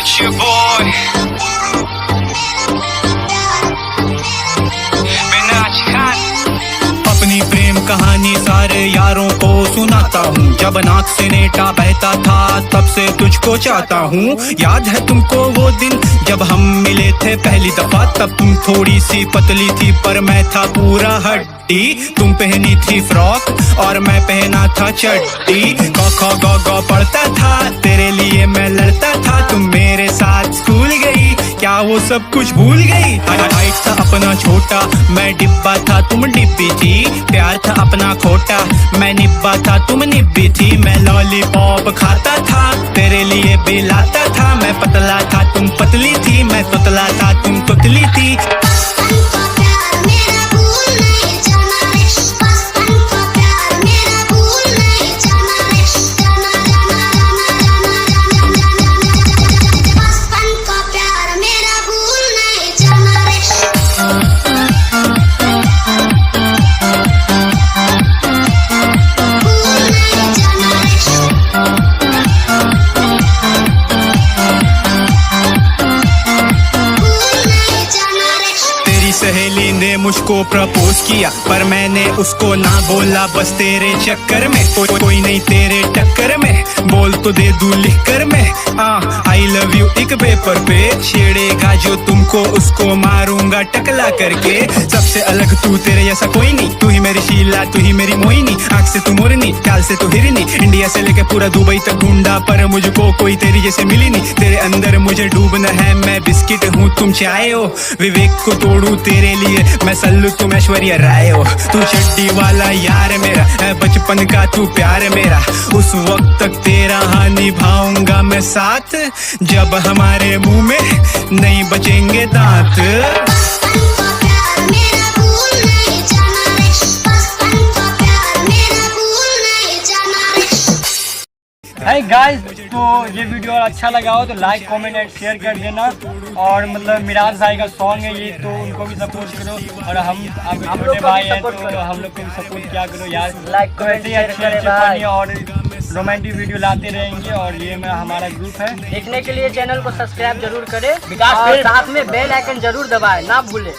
It's your boy Minaj Khan। अपनी प्रेम कहानी सारे यारों को सुनाता हूँ। जब नाक से नेटा बहता था तब से तुझको चाहता हूँ। याद है तुमको वो दिन जब हम मिले थे पहली दफा। तब तुम थोड़ी सी पतली थी पर मैं था पूरा हड्डी। तुम पहनी थी फ्रॉक और मैं पहना था चड्डी। क ख ग ग पढ़ता था तेरे लिए मैं लड़ता था। तुम मेरे साथ स्कूल गई क्या वो सब कुछ भूल गई? हाइट था अपना छोटा मैं डिब्बा था तुम डिब्बी थी। प्यार था अपना खोटा मैं निब्बा था तुम निब्बी थी। मैं लॉलीपॉप खाता था तेरे लिए भी लाता था। मैं पतला था तुम पतली थी मैं तुतला था तुम तुतली थी। सहेली ने मुझको प्रपोज किया पर मैंने उसको ना बोला बस तेरे चक्कर में। कोई नहीं तेरे टक्कर में बोल तो दे दूं लिख कर मैं। आई लव यू एक पेपर पे छेड़ेगा जो तुमको उसको मारूंगा टकला करके। सबसे अलग तू तेरे जैसा कोई नहीं। तू ही मेरी शीला तू ही मेरी मोहिनी। आँख से तू मोरनी चाल से तू हिरनी। इंडिया से लेके पूरा दुबई तक ढूंढा पर मुझको कोई तेरी जैसे मिली नहीं। तेरे अंदर मुझे डूबना है मैं बिस्किट हूँ तुम चाय हो। विवेक को तोड़ू तेरे लिए मैं सल्लू तुम ऐश्वर्या राय हो। तू चड्डी वाला यार मेरा है बचपन का तू प्यार मेरा। उस वक्त तक तेरा हाँ निभाऊंगा मैं साथ जब हमारे मुंह में नहीं बचेंगे दांत। हाय गाइस, तो ये वीडियो अच्छा लगा हो तो लाइक कमेंट एंड शेयर कर देना। और मतलब मिराज भाई का सॉन्ग है ये तो उनको भी सपोर्ट करो। और हम छोटे भाई हैं तो हम लोग को भी सपोर्ट क्या करो यार। लाइक ऐसे ही अच्छे और रोमांटिक वीडियो लाते रहेंगे। और ये हमारा ग्रुप है। देखने के लिए चैनल को सब्सक्राइब जरूर करें और साथ में बेल आइकन जरूर दबाएं ना भूलें।